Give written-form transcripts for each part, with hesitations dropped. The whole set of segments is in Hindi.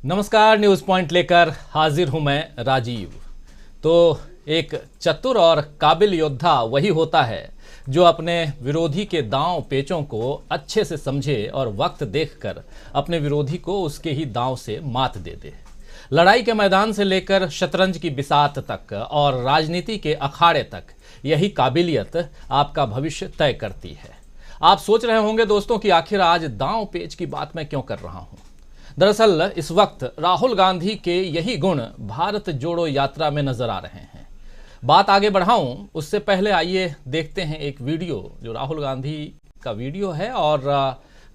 नमस्कार, न्यूज पॉइंट लेकर हाजिर हूं मैं राजीव। तो एक चतुर और काबिल योद्धा वही होता है जो अपने विरोधी के दांव पेचों को अच्छे से समझे और वक्त देखकर अपने विरोधी को उसके ही दांव से मात दे दे। लड़ाई के मैदान से लेकर शतरंज की बिसात तक और राजनीति के अखाड़े तक यही काबिलियत आपका भविष्य तय करती है। आप सोच रहे होंगे दोस्तों कि आखिर आज दांव पेच की बात मैं क्यों कर रहा हूं। दरअसल इस वक्त राहुल गांधी के यही गुण भारत जोड़ो यात्रा में नजर आ रहे हैं। बात आगे बढ़ाऊं उससे पहले आइए देखते हैं एक वीडियो जो राहुल गांधी का वीडियो है और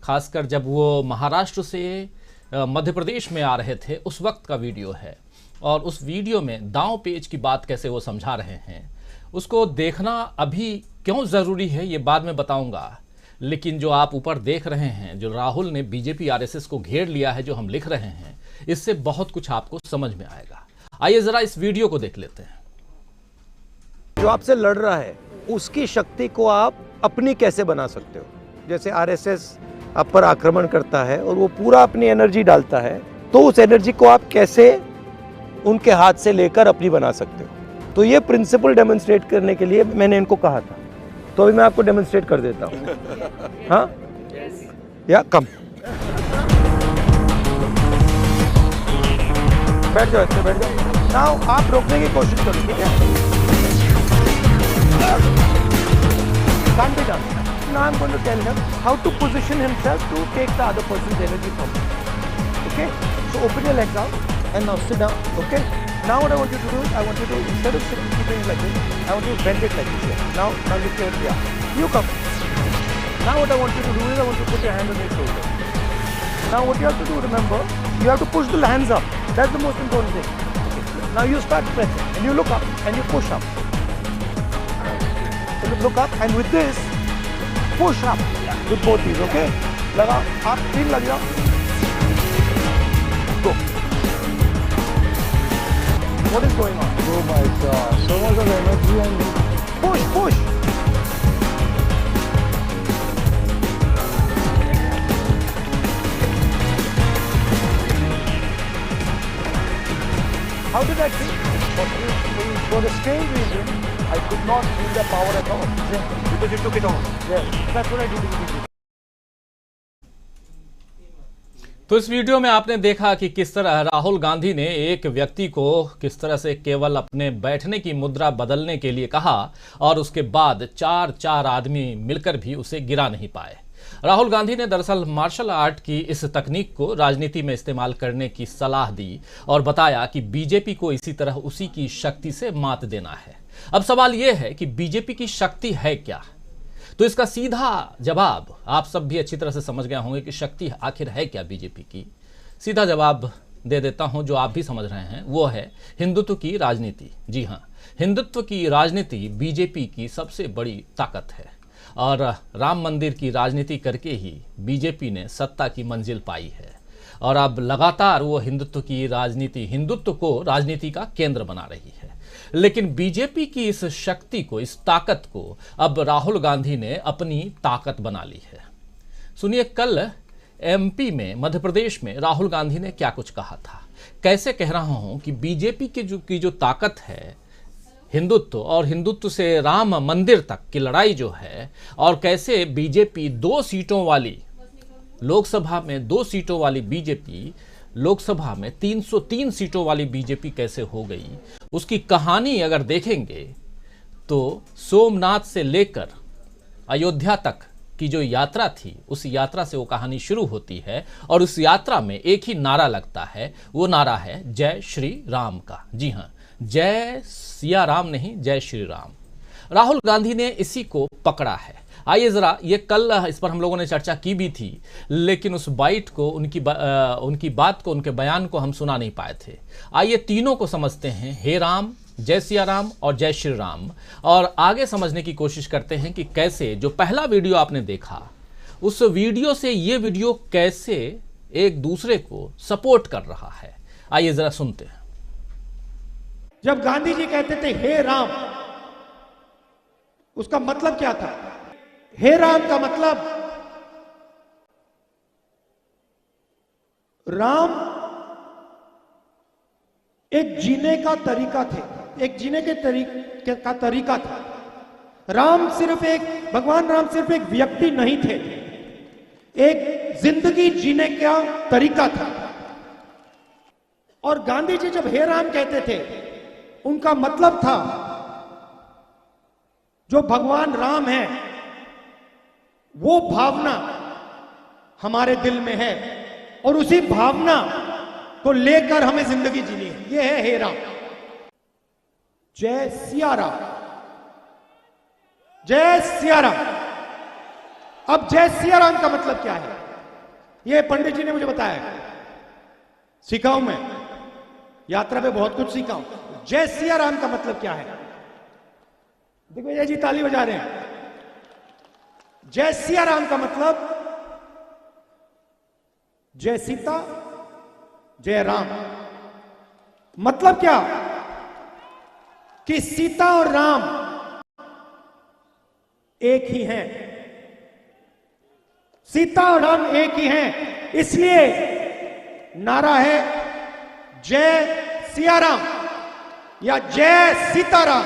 खासकर जब वो महाराष्ट्र से मध्य प्रदेश में आ रहे थे उस वक्त का वीडियो है। और उस वीडियो में दांव पेच की बात कैसे वो समझा रहे हैं उसको देखना अभी क्यों ज़रूरी है ये बाद में बताऊंगा। लेकिन जो आप ऊपर देख रहे हैं, जो राहुल ने बीजेपी आरएसएस को घेर लिया है, जो हम लिख रहे हैं, इससे बहुत कुछ आपको समझ में आएगा। आइए जरा इस वीडियो को देख लेते हैं। जो आपसे लड़ रहा है उसकी शक्ति को आप अपनी कैसे बना सकते हो। जैसे आरएसएस आप पर आक्रमण करता है और वो पूरा अपनी एनर्जी डालता है, तो उस एनर्जी को आप कैसे उनके हाथ से लेकर अपनी बना सकते हो। तो ये प्रिंसिपल डेमोन्स्ट्रेट करने के लिए मैंने इनको कहा था, तो अभी मैं आपको डेमोन्स्ट्रेट कर देता हूँ। हाँ या कम बैठ जाओ, इससे बैठ जाओ। नाउ आप रोकने की कोशिश करो, ठीक है। Can't be done. Now I'm going to tell him how to position himself to take the other person's energy from him. Okay? So open your legs out and now sit down. Okay? Now what I want you to do is, I want you to, instead of sitting, keeping it like this, I want you to bend it like this here. Now look here, yeah. You come. Now what I want you to do is, I want you to put your hand on your shoulder. Now what you have to do, remember, you have to push the hands up. That's the most important thing. Okay. Now you start pressing and you look up and you push up. So look up and with this, push up with both these, okay? लगाओ, आप तीन लग जाओ. Go. What is going on? Oh my God, so much of energy and Push, push. How did that feel? For the strange reason, I could not feel the power at all. Because you took it on. Yes, that's what I did immediately. तो इस वीडियो में आपने देखा कि किस तरह राहुल गांधी ने एक व्यक्ति को किस तरह से केवल अपने बैठने की मुद्रा बदलने के लिए कहा और उसके बाद चार आदमी मिलकर भी उसे गिरा नहीं पाए। राहुल गांधी ने दरअसल मार्शल आर्ट की इस तकनीक को राजनीति में इस्तेमाल करने की सलाह दी और बताया कि बीजेपी को इसी तरह उसी की शक्ति से मात देना है। अब सवाल यह है कि बीजेपी की शक्ति है क्या? तो इसका सीधा जवाब आप सब भी अच्छी तरह से समझ गए होंगे कि शक्ति आखिर है क्या बीजेपी की। सीधा जवाब दे देता हूं जो आप भी समझ रहे हैं, वो है हिंदुत्व की राजनीति। जी हां, हिंदुत्व की राजनीति बीजेपी की सबसे बड़ी ताकत है और राम मंदिर की राजनीति करके ही बीजेपी ने सत्ता की मंजिल पाई है और अब लगातार वो हिंदुत्व की राजनीति, हिंदुत्व को राजनीति का केंद्र बना रही है। लेकिन बीजेपी की इस शक्ति को, इस ताकत को अब राहुल गांधी ने अपनी ताकत बना ली है। सुनिए, कल एमपी में, मध्य प्रदेश में राहुल गांधी ने क्या कुछ कहा था। कैसे कह रहा हूं कि बीजेपी की जो ताकत है, हिंदुत्व और हिंदुत्व से राम मंदिर तक की लड़ाई जो है, और कैसे बीजेपी 2 सीटों वाली, लोकसभा में 2 सीटों वाली बीजेपी लोकसभा में 303 सीटों वाली बीजेपी कैसे हो गई, उसकी कहानी अगर देखेंगे तो सोमनाथ से लेकर अयोध्या तक की जो यात्रा थी, उस यात्रा से वो कहानी शुरू होती है और उस यात्रा में एक ही नारा लगता है, वो नारा है जय श्री राम का। जी हाँ, जय सिया राम नहीं, जय श्री राम। राहुल गांधी ने इसी को पकड़ा है। आइए जरा, ये कल इस पर हम लोगों ने चर्चा की भी थी, लेकिन उस बाइट को, उनकी बात को, उनके बयान को हम सुना नहीं पाए थे। आइए तीनों को समझते हैं, हे राम, जय सिया राम और जय श्री राम, और आगे समझने की कोशिश करते हैं कि कैसे जो पहला वीडियो आपने देखा, उस वीडियो से ये वीडियो कैसे एक दूसरे को सपोर्ट कर रहा है। आइए जरा सुनते हैं। जब गांधी जी कहते थे हे राम, उसका मतलब क्या था? हे राम का मतलब राम एक जीने का तरीका थे, एक जीने के तरीके का तरीका था। भगवान राम सिर्फ एक व्यक्ति नहीं थे, एक जिंदगी जीने का तरीका था। और गांधी जी जब हे राम कहते थे, उनका मतलब था जो भगवान राम है वो भावना हमारे दिल में है और उसी भावना को लेकर हमें जिंदगी जीनी है। ये है हे राम। जय सिया राम, जय सिया राम। अब जय सिया राम का मतलब क्या है, ये पंडित जी ने मुझे बताया। सीखा हूं मैं, यात्रा पे बहुत कुछ सीखा हूं। जय सिया राम का मतलब क्या है? दिग्विजय जी ताली बजा रहे हैं। जय सिया राम का मतलब जय सीता जय राम। मतलब क्या कि सीता और राम एक ही हैं। सीता और राम एक ही हैं, इसलिए नारा है जय सिया राम या जय सीताराम।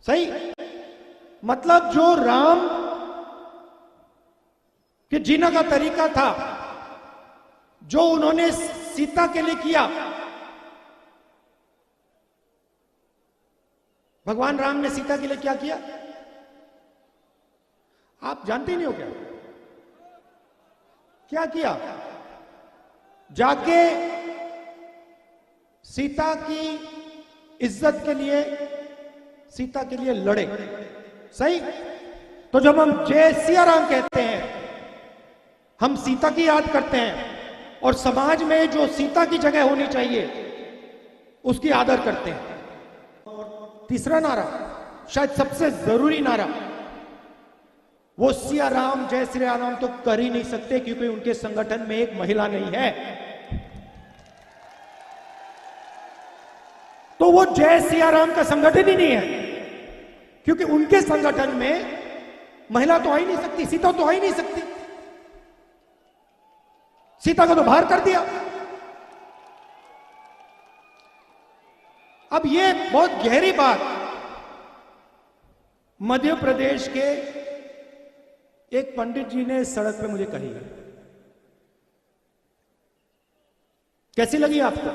सही मतलब जो राम के जीने का तरीका था, जो उन्होंने सीता के लिए किया, भगवान राम ने सीता के लिए क्या किया आप जानते ही नहीं हो क्या? क्या किया? जाके सीता की इज्जत के लिए, सीता के लिए लड़े। सही। तो जब हम जय सिया राम कहते हैं, हम सीता की याद करते हैं और समाज में जो सीता की जगह होनी चाहिए उसकी आदर करते हैं। और तीसरा नारा, शायद सबसे जरूरी नारा, वो सिया राम जय सिया राम तो कर ही नहीं सकते क्योंकि उनके संगठन में एक महिला नहीं है। तो वो जय सिया राम का संगठन ही नहीं है क्योंकि उनके संगठन में महिला तो आ ही नहीं सकती, सीता तो आ ही नहीं सकती। सीता को तो बाहर कर दिया। अब ये बहुत गहरी बात मध्य प्रदेश के एक पंडित जी ने सड़क पे मुझे कही। कैसी लगी आपको?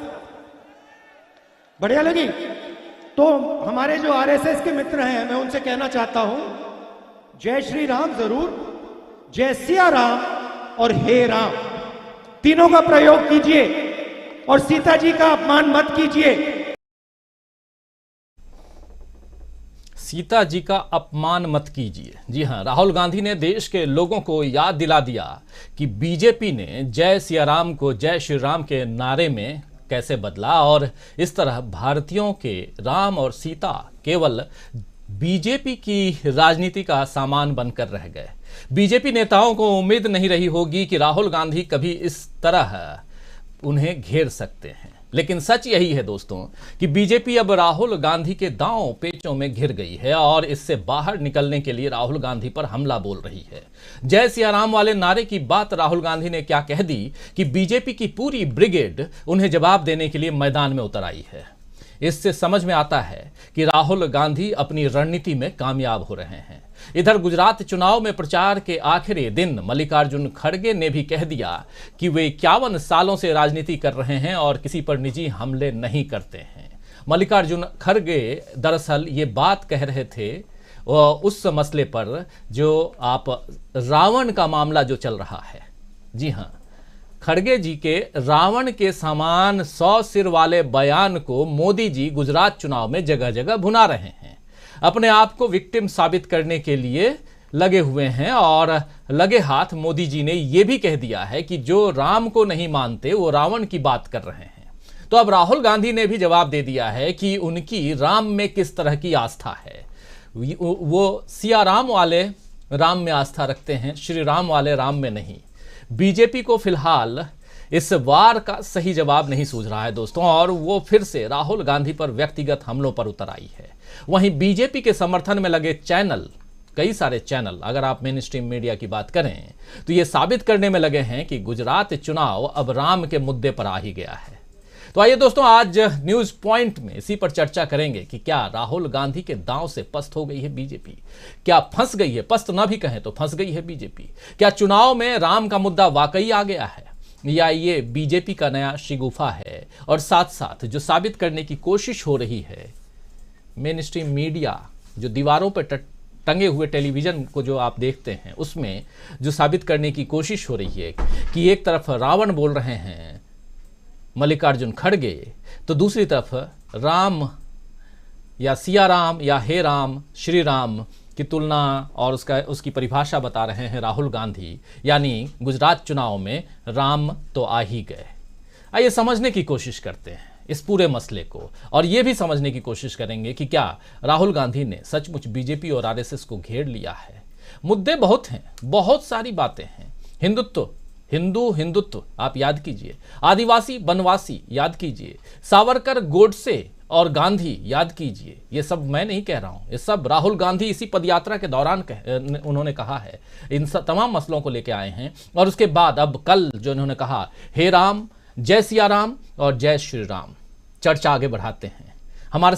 बढ़िया लगी? तो हमारे जो आरएसएस के मित्र हैं, मैं उनसे कहना चाहता हूं, जय श्री राम जरूर, जय सिया राम और हे राम तीनों का प्रयोग कीजिए और सीता जी का अपमान मत कीजिए। सीता जी का अपमान मत कीजिए। जी हां, राहुल गांधी ने देश के लोगों को याद दिला दिया कि बीजेपी ने जय सिया राम को जय श्री राम के नारे में कैसे बदला और इस तरह भारतीयों के राम और सीता केवल बीजेपी की राजनीति का सामान बनकर रह गए। बीजेपी नेताओं को उम्मीद नहीं रही होगी कि राहुल गांधी कभी इस तरह उन्हें घेर सकते हैं, लेकिन सच यही है दोस्तों कि बीजेपी अब राहुल गांधी के दांव पेचों में घिर गई है और इससे बाहर निकलने के लिए राहुल गांधी पर हमला बोल रही है। जय सिया राम वाले नारे की बात राहुल गांधी ने क्या कह दी कि बीजेपी की पूरी ब्रिगेड उन्हें जवाब देने के लिए मैदान में उतर आई है। इससे समझ में आता है कि राहुल गांधी अपनी रणनीति में कामयाब हो रहे हैं। इधर गुजरात चुनाव में प्रचार के आखिरी दिन मल्लिकार्जुन खड़गे ने भी कह दिया कि वे 51 सालों से राजनीति कर रहे हैं और किसी पर निजी हमले नहीं करते हैं। मल्लिकार्जुन खड़गे दरअसल ये बात कह रहे थे उस मसले पर जो आप रावण का मामला जो चल रहा है। जी हाँ, खड़गे जी के रावण के समान 100 सिर वाले बयान को मोदी जी गुजरात चुनाव में जगह जगह भुना रहे हैं। अपने आप को विक्टिम साबित करने के लिए लगे हुए हैं और लगे हाथ मोदी जी ने यह भी कह दिया है कि जो राम को नहीं मानते वो रावण की बात कर रहे हैं। तो अब राहुल गांधी ने भी जवाब दे दिया है कि उनकी राम में किस तरह की आस्था है। वो सिया राम वाले राम में आस्था रखते हैं, श्री राम वाले राम में नहीं। बीजेपी को फिलहाल इस वार का सही जवाब नहीं सूझ रहा है दोस्तों, और वो फिर से राहुल गांधी पर व्यक्तिगत हमलों पर उतर आई है। वहीं बीजेपी के समर्थन में लगे चैनल, कई सारे चैनल, अगर आप मेन स्ट्रीम मीडिया की बात करें तो ये साबित करने में लगे हैं कि गुजरात चुनाव अब राम के मुद्दे पर आ ही गया है। तो आइए दोस्तों, आज न्यूज पॉइंट में इसी पर चर्चा करेंगे कि क्या राहुल गांधी के दांव से पस्त हो गई है बीजेपी, क्या फंस गई है, पस्त ना भी कहें तो फंस गई है बीजेपी, क्या चुनाव में राम का मुद्दा वाकई आ गया है, या ये बीजेपी का नया शिगुफा है, और साथ साथ जो साबित करने की कोशिश हो रही है मेन स्ट्रीम मीडिया, जो दीवारों पर टंगे हुए टेलीविजन को जो आप देखते हैं, उसमें जो साबित करने की कोशिश हो रही है कि एक तरफ रावण बोल रहे हैं मल्लिकार्जुन खड़गे, तो दूसरी तरफ राम या सिया राम या हे राम श्री राम की तुलना और उसकी परिभाषा बता रहे हैं राहुल गांधी, यानी गुजरात चुनाव में राम तो आ ही गए। आइए समझने की कोशिश करते हैं इस पूरे मसले को, और ये भी समझने की कोशिश करेंगे कि क्या राहुल गांधी ने सचमुच बीजेपी और आरएसएस को घेर लिया है। मुद्दे बहुत हैं, बहुत सारी बातें हैं। हिंदुत्व, हिंदुत्व आप याद कीजिए, आदिवासी बनवासी याद कीजिए, सावरकर गोडसे और गांधी याद कीजिए। ये सब मैं नहीं कह रहा हूं, ये सब राहुल गांधी इसी पदयात्रा के दौरान उन्होंने कहा है। इन तमाम मसलों को लेकर आए हैं, और उसके बाद अब कल जो उन्होंने कहा हे राम, जय सिया राम और जय श्री राम, चर्चा आगे बढ़ाते हैं। हमारे